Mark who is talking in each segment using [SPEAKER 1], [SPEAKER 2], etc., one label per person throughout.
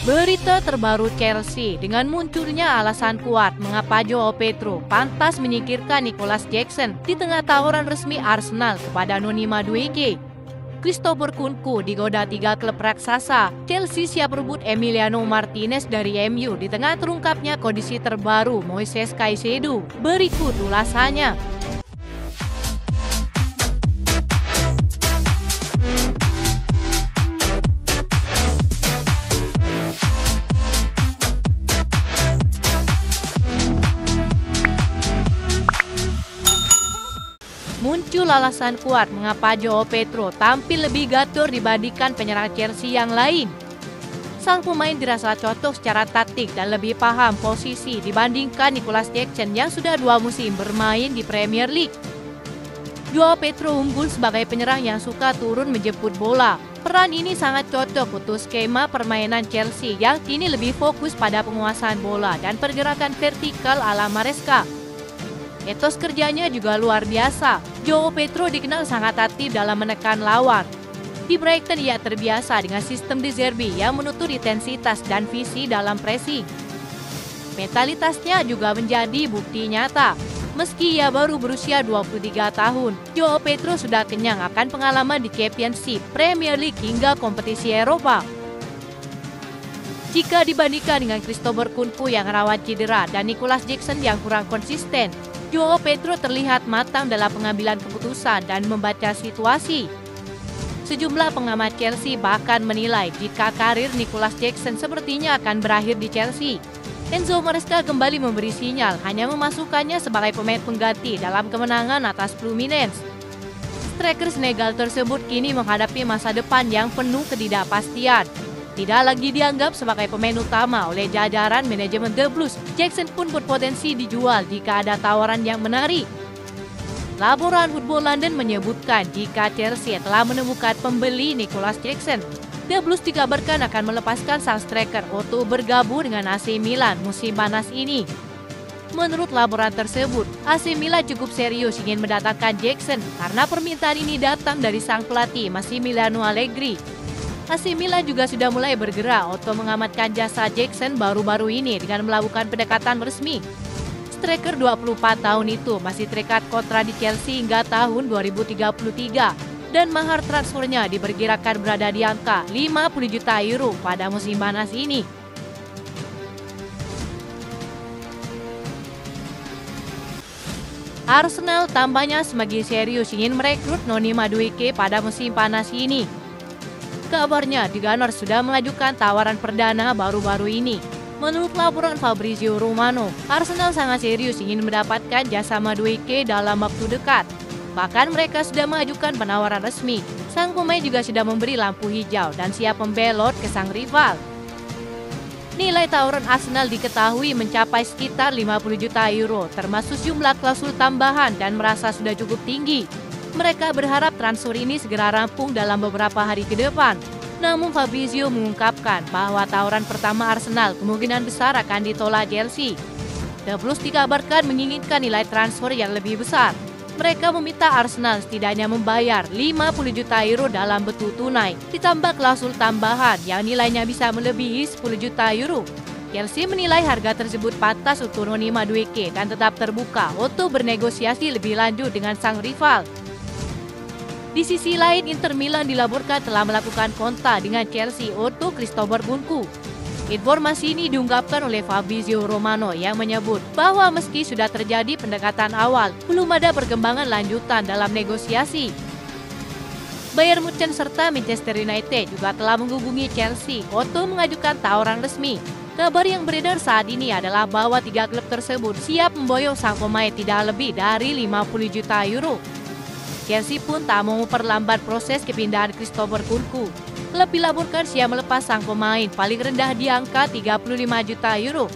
[SPEAKER 1] Berita terbaru Chelsea dengan munculnya alasan kuat mengapa Joao Pedro pantas menyingkirkan Nicolas Jackson di tengah tawaran resmi Arsenal kepada Noni Madueke. Christopher Nkunku digoda 3 klub raksasa. Chelsea siap rebut Emiliano Martinez dari MU di tengah terungkapnya kondisi terbaru Moises Caicedo. Berikut ulasannya. Muncul alasan kuat mengapa Joao Pedro tampil lebih gacor dibandingkan penyerang Chelsea yang lain. Sang pemain dirasa cocok secara taktik dan lebih paham posisi dibandingkan Nicolas Jackson yang sudah 2 musim bermain di Premier League. Joao Pedro unggul sebagai penyerang yang suka turun menjemput bola. Peran ini sangat cocok untuk skema permainan Chelsea yang kini lebih fokus pada penguasaan bola dan pergerakan vertikal ala Maresca. Etos kerjanya juga luar biasa. Joao Pedro dikenal sangat aktif dalam menekan lawan. Di Brighton ia terbiasa dengan sistem De Zerbi yang menuntut intensitas dan visi dalam pressing. Mentalitasnya juga menjadi bukti nyata. Meski ia baru berusia 23 tahun, Joao Pedro sudah kenyang akan pengalaman di Championship, Premier League hingga kompetisi Eropa. Jika dibandingkan dengan Christopher Nkunku yang rawan cedera dan Nicolas Jackson yang kurang konsisten, Joao Pedro terlihat matang dalam pengambilan keputusan dan membaca situasi. Sejumlah pengamat Chelsea bahkan menilai jika karir Nicolas Jackson sepertinya akan berakhir di Chelsea. Enzo Maresca kembali memberi sinyal hanya memasukkannya sebagai pemain pengganti dalam kemenangan atas Fluminense. Striker Senegal tersebut kini menghadapi masa depan yang penuh ketidakpastian. Tidak lagi dianggap sebagai pemain utama oleh jajaran manajemen The Blues, Jackson pun berpotensi dijual jika ada tawaran yang menarik. Laporan Football London menyebutkan jika Chelsea telah menemukan pembeli Nicolas Jackson, The Blues dikabarkan akan melepaskan sang striker untuk bergabung dengan AC Milan musim panas ini. Menurut laporan tersebut, AC Milan cukup serius ingin mendatangkan Jackson karena permintaan ini datang dari sang pelatih Massimiliano Allegri. AC Milan juga sudah mulai bergerak untuk mengamankan jasa Jackson baru-baru ini dengan melakukan pendekatan resmi. Striker 24 tahun itu masih terikat kontrak di Chelsea hingga tahun 2033 dan mahar transfernya diperkirakan berada di angka 50 juta euro pada musim panas ini. Arsenal tampaknya semakin serius ingin merekrut Noni Madueke pada musim panas ini. Kabarnya, The Gunners sudah mengajukan tawaran perdana baru-baru ini. Menurut laporan Fabrizio Romano, Arsenal sangat serius ingin mendapatkan jasa Madueke dalam waktu dekat. Bahkan mereka sudah mengajukan penawaran resmi. Sang pemain juga sudah memberi lampu hijau dan siap membelot ke sang rival. Nilai tawaran Arsenal diketahui mencapai sekitar 50 juta euro, termasuk jumlah klausul tambahan dan merasa sudah cukup tinggi. Mereka berharap transfer ini segera rampung dalam beberapa hari ke depan. Namun Fabrizio mengungkapkan bahwa tawaran pertama Arsenal kemungkinan besar akan ditolak Chelsea. The Blues dikabarkan menginginkan nilai transfer yang lebih besar. Mereka meminta Arsenal setidaknya membayar 50 juta euro dalam bentuk tunai, ditambah klausul tambahan yang nilainya bisa melebihi 10 juta euro. Chelsea menilai harga tersebut pantas untuk Noni Madueke dan tetap terbuka untuk bernegosiasi lebih lanjut dengan sang rival. Di sisi lain, Inter Milan dilaporkan telah melakukan kontak dengan Chelsea untuk Christopher Nkunku. Informasi ini diungkapkan oleh Fabrizio Romano yang menyebut bahwa meski sudah terjadi pendekatan awal, belum ada perkembangan lanjutan dalam negosiasi. Bayern Munchen serta Manchester United juga telah menghubungi Chelsea untuk mengajukan tawaran resmi. Kabar yang beredar saat ini adalah bahwa 3 klub tersebut siap memboyong sang pemain tidak lebih dari 50 juta euro. Chelsea pun tak mau memperlambat proses kepindahan Christopher Nkunku. Klub dilaporkan siap melepas sang pemain paling rendah di angka 35 juta euro.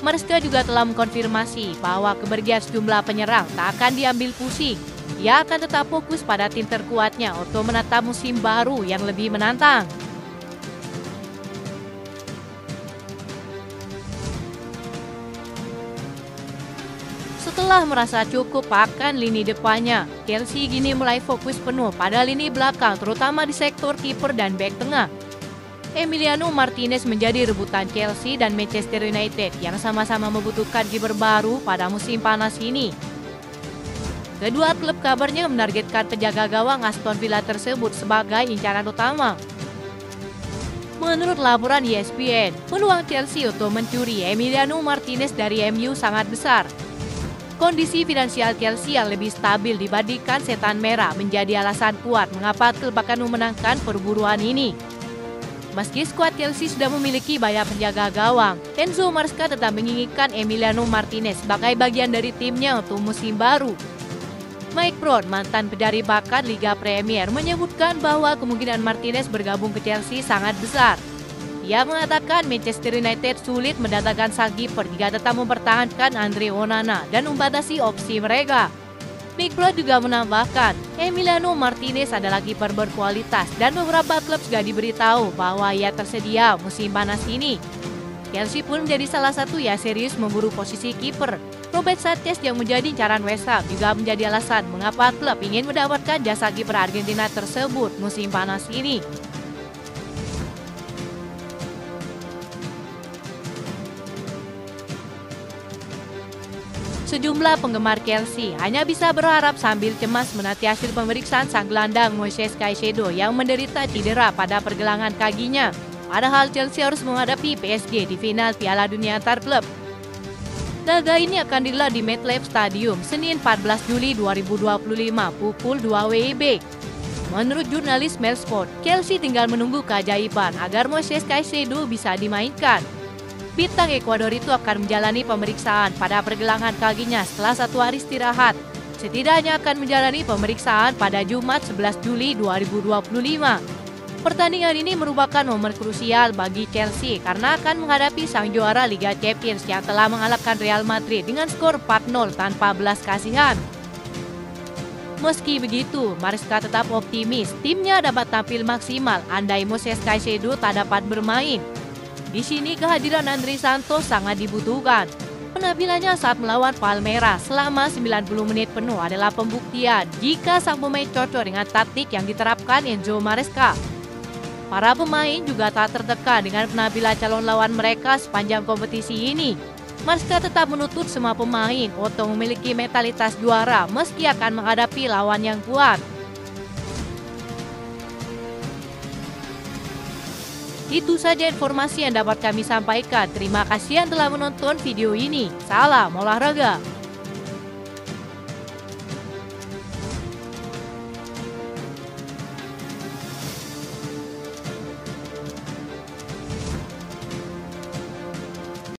[SPEAKER 1] Maresca juga telah mengkonfirmasi bahwa kepergian sejumlah penyerang tak akan diambil pusing. Ia akan tetap fokus pada tim terkuatnya untuk menatap musim baru yang lebih menantang. Setelah merasa cukup akan lini depannya, Chelsea kini mulai fokus penuh pada lini belakang terutama di sektor kiper dan bek tengah. Emiliano Martinez menjadi rebutan Chelsea dan Manchester United yang sama-sama membutuhkan kiper baru pada musim panas ini. Kedua klub kabarnya menargetkan penjaga gawang Aston Villa tersebut sebagai incaran utama. Menurut laporan ESPN, peluang Chelsea untuk mencuri Emiliano Martinez dari MU sangat besar. Kondisi finansial Chelsea yang lebih stabil dibandingkan setan merah menjadi alasan kuat mengapa klub akan memenangkan perburuan ini. Meski skuad Chelsea sudah memiliki banyak penjaga gawang, Enzo Maresca tetap menginginkan Emiliano Martinez sebagai bagian dari timnya untuk musim baru. Mike Brown, mantan pencari bakat Liga Premier, menyebutkan bahwa kemungkinan Martinez bergabung ke Chelsea sangat besar. Ia mengatakan Manchester United sulit mendatangkan sang kiper jika tetap mempertahankan Andre Onana dan membatasi opsi mereka. Mike Brown juga menambahkan, Emiliano Martinez adalah kiper berkualitas dan beberapa klub sudah diberitahu bahwa ia tersedia musim panas ini. Chelsea pun menjadi salah satu yang serius memburu posisi kiper. Robert Sanchez yang menjadi incaran West Ham juga menjadi alasan mengapa klub ingin mendapatkan jasa kiper Argentina tersebut musim panas ini. Sejumlah penggemar Chelsea hanya bisa berharap sambil cemas menanti hasil pemeriksaan sang gelandang Moises Caicedo yang menderita cedera pada pergelangan kakinya. Padahal Chelsea harus menghadapi PSG di final Piala Dunia antar klub. Laga ini akan digelar di MetLife Stadium Senin 14 Juli 2025 pukul 2 WIB. Menurut jurnalis Mailsport, Chelsea tinggal menunggu keajaiban agar Moises Caicedo bisa dimainkan. Bintang Ekuador itu akan menjalani pemeriksaan pada pergelangan kakinya setelah 1 hari istirahat. Setidaknya akan menjalani pemeriksaan pada Jumat 11 Juli 2025. Pertandingan ini merupakan momen krusial bagi Chelsea karena akan menghadapi sang juara Liga Champions yang telah mengalahkan Real Madrid dengan skor 4-0 tanpa belas kasihan. Meski begitu, Maresca tetap optimis timnya dapat tampil maksimal andai Moises Caicedo tak dapat bermain. Di sini kehadiran André Santos sangat dibutuhkan. Penampilannya saat melawan Palmeiras selama 90 menit penuh adalah pembuktian jika sang pemain cocok dengan taktik yang diterapkan Enzo Maresca. Para pemain juga tak tertekan dengan penampilan calon lawan mereka sepanjang kompetisi ini. Maresca tetap menuntut semua pemain untuk memiliki mentalitas juara meski akan menghadapi lawan yang kuat. Itu saja informasi yang dapat kami sampaikan. Terima kasih yang telah menonton video ini. Salam olahraga.